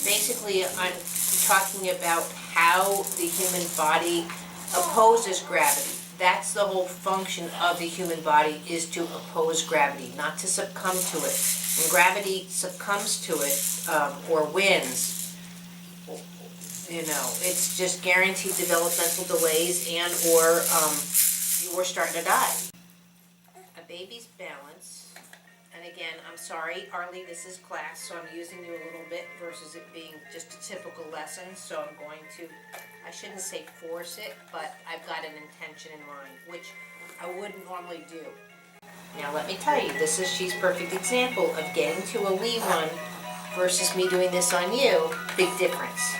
Basically, I'm talking about how the human body opposes gravity. That's the whole function of the human body, is to oppose gravity, not to succumb to it. When gravity succumbs to it, or wins, it's just guaranteed developmental delays and or you're starting to die. A baby's balance, and again, I'm sorry, Arlie, this is class, so I'm using you a little bit versus it being just a typical lesson, so I'm going to, I shouldn't say force it, but I've got an intention in mind, which I wouldn't normally do. Now let me tell you, she's a perfect example of getting to a wee one versus me doing this on you, big difference.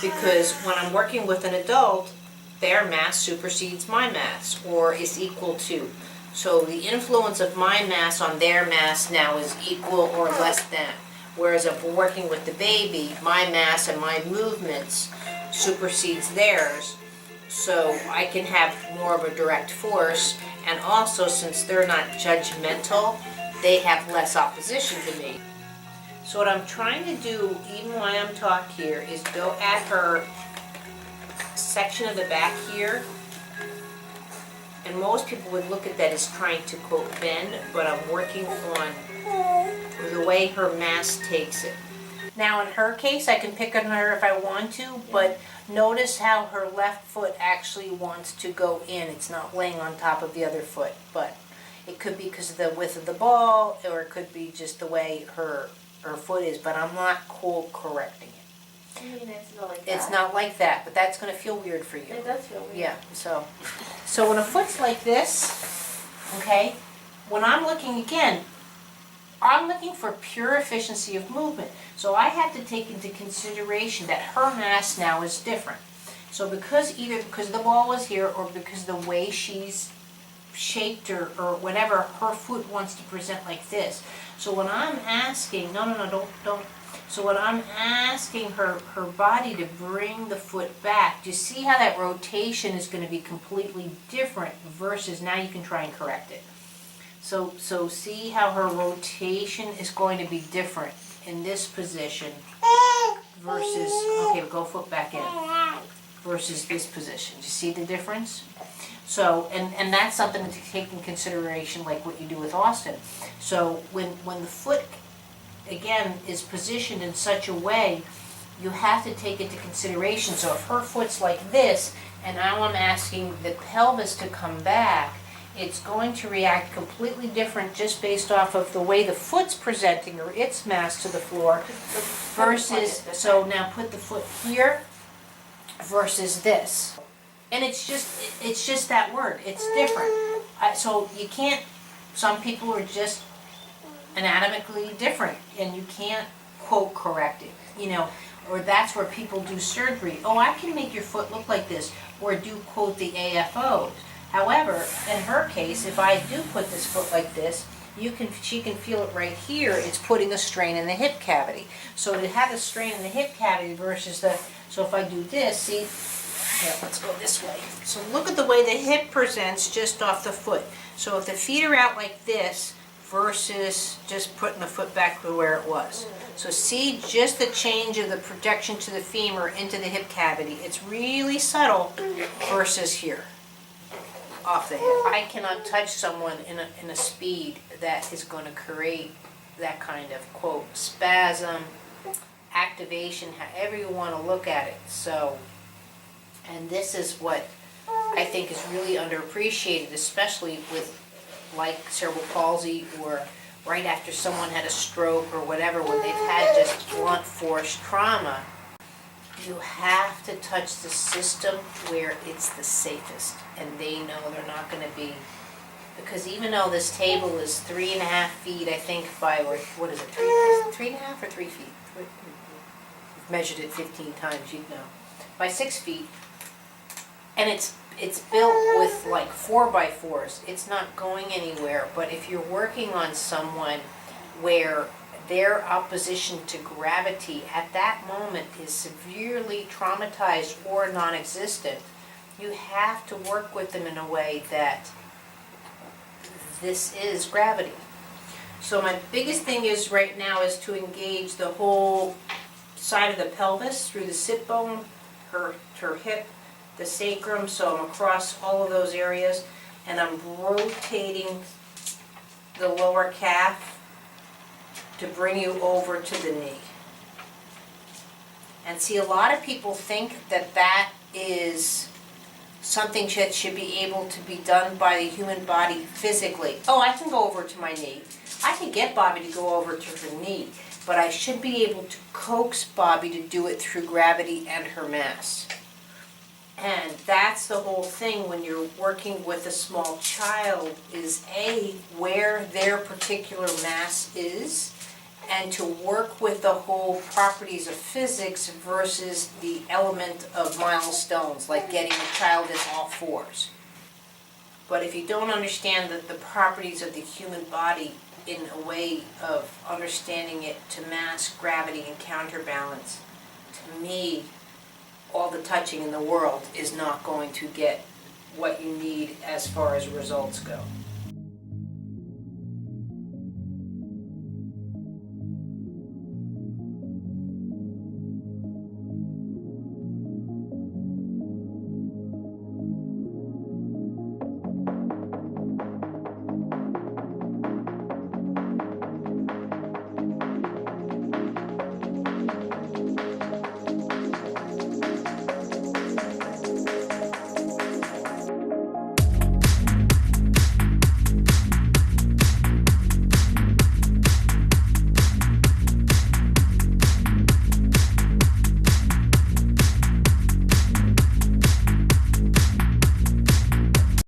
Because when I'm working with an adult, their mass supersedes my mass, or is equal to. So the influence of my mass on their mass now is equal or less than. Whereas if we're working with the baby, my mass and my movements supersedes theirs, so I can have more of a direct force, and also since they're not judgmental, they have less opposition to me. So what I'm trying to do, even while I'm talking here, is go at her section of the back here, and most people would look at that as trying to quote bend, but I'm working on the way her mass takes it. Now in her case, I can pick on her if I want to, but notice how her left foot actually wants to go in. It's not laying on top of the other foot, but it could be because of the width of the ball, or it could be just the way her foot is, but I'm not correcting it. I mean, it's not like that. It's not like that, but that's going to feel weird for you. It does feel weird. Yeah, so when a foot's like this, okay, when I'm looking again, I'm looking for pure efficiency of movement. So I have to take into consideration that her mass now is different. So either because the ball was here, or because the way she's shaped or whatever, her foot wants to present like this. So when I'm asking, don't. So when I'm asking her body to bring the foot back, do you see how that rotation is going to be completely different versus now you can try and correct it. So see how her rotation is going to be different in this position versus, okay, go foot back in, versus this position. Do you see the difference? So, and that's something to take in consideration, like what you do with Austin. So when the foot, again, is positioned in such a way, you have to take into consideration. So if her foot's like this, and now I'm asking the pelvis to come back, it's going to react completely different just based off of the way the foot's presenting, or its mass to the floor, versus, so now put the foot here versus this. And it's just that word, it's different. So you can't, some people are just anatomically different, and you can't quote correct it, or that's where people do surgery. Oh, I can make your foot look like this, or do quote the AFOs. However, in her case, if I do put this foot like this, she can feel it right here. It's putting a strain in the hip cavity. So to have a strain in the hip cavity versus so if I do this, see, here, let's go this way. So look at the way the hip presents just off the foot. So if the feet are out like this versus just putting the foot back to where it was. So see just the change of the projection to the femur into the hip cavity. It's really subtle versus here, off the hip. I cannot touch someone in a speed that is going to create that kind of, quote, spasm, activation, however you want to look at it. So, and this is what I think is really underappreciated, especially with like cerebral palsy, or right after someone had a stroke or whatever, when they've had just blunt force trauma. You have to touch the system where it's the safest, and they know they're not going to be, because even though this table is 3.5 feet, I think, by, or what is it, 3.5 or 3 feet? We've measured it 15 times, you'd know. By 6 feet, and it's built with like 4x4s. It's not going anywhere. But if you're working on someone where their opposition to gravity at that moment is severely traumatized or non-existent, you have to work with them in a way that this is gravity. So my biggest thing is right now is to engage the whole side of the pelvis through the sit bone, her hip, the sacrum, so I'm across all of those areas, and I'm rotating the lower calf to bring you over to the knee. And see, a lot of people think that that is something that should be able to be done by the human body physically. Oh, I can go over to my knee. I can get Bobby to go over to her knee, but I should be able to coax Bobby to do it through gravity and her mass. And that's the whole thing when you're working with a small child, is A, where their particular mass is, and to work with the whole properties of physics versus the element of milestones, like getting a child in all fours. But if you don't understand the properties of the human body in a way of understanding it to mass, gravity, and counterbalance, to me, all the touching in the world is not going to get what you need as far as results go.